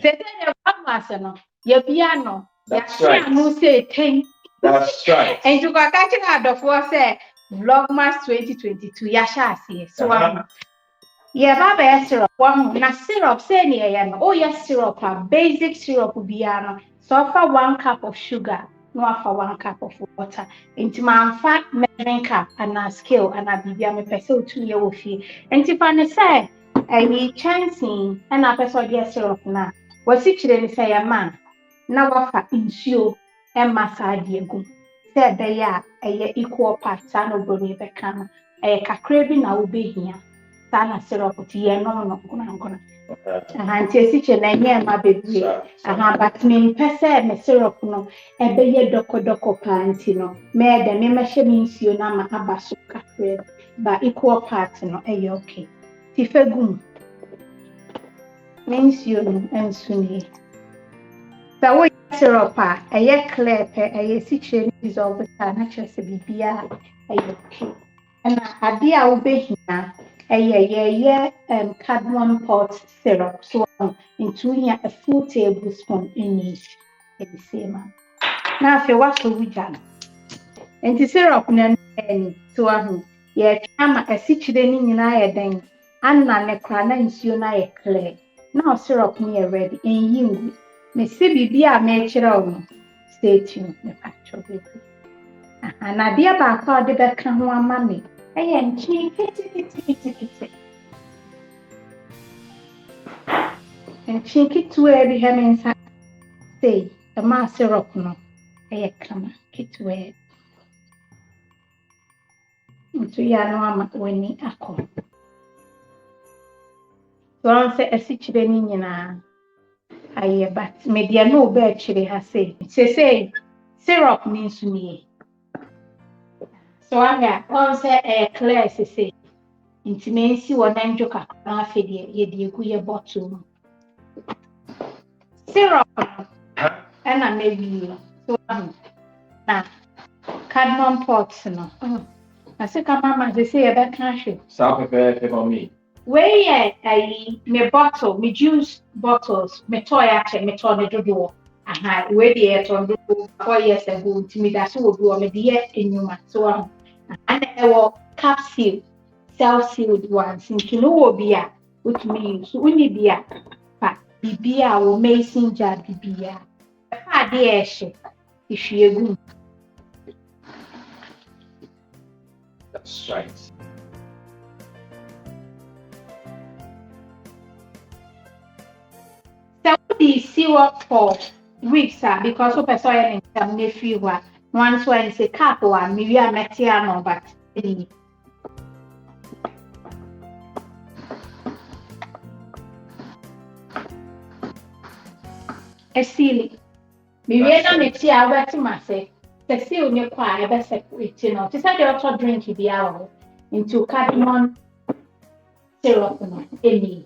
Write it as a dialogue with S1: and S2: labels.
S1: Say the Vlogmas no. Your piano.
S2: That's right.
S1: Say 10.
S2: That's right.
S1: And you got catching out of what say Vlogmas 2022. Yasha see. So yeah, Baba syrup. One na syrup say near yan. Oh yes, syrup, basic syrup biano. So offer 1 cup of sugar, no offer 1 cup of water. Into my fat measuring cup and a scale and a bibia me pese 2 year ofi. Into fan say I chancing and a person yes syrup na. Was it then say a man? Now offer insuo and massage egu. Say they are a equal parts and oboni bekana. A kakrebi na ube here. Sana syrup ti ye no kuna nti esiche na nye ma bebre but me pese me syrup no ebe ye doko pa nti no me de me mahye me nsuo na ma aba so kakre ba equal part no eye okay ti fegum me nsuo no ensu ni sa wo syrup eye clear pe eye esiche ni dissolve ta na chese bibia eye okay na ade a wo behina cardamom pot syrup. So into here a full tablespoon in each. The same. Now if you wash the wija. And the syrup na any so yeah chama a sichide ni na ye den. Anna ne kra na nsuo na ye clear. Now syrup ni ready and you. Me se bibia me kire o. Stay tuned me factor baby. Na dia ba kwa de be ka ho ama me. Nchi kiti. Nchi kitwe bi ha me nsa say the ma syrup no kama kitwe. Ntu ya no ama wani akọ. So on say esichire ni nyina aye but media no be achire ha say syrup ni nsu ni. So anga on say clear say intimacy wona njoka na afede ye de egu ye bottle syrup and I maybe so na cardamom pots no I say mama they say about cash
S2: so prepare for me
S1: where me bottle me juice bottles me toy ache me toy ne dodo we dey ton do 4 years ago me that so do me dey enyuma so and e capsule self-sealed ones into no bia which means uni bia pa bibia wo mason jar bibia fa de ehye ihwiegu.
S2: That's right.
S1: So we see what for weeks because we person in some nephew once when say cup or me we are metia no but silly. Me we na meti a wet ma say the seal ne kwa e be separate no. Ti say the other drink bi awo into cardamom syrup no any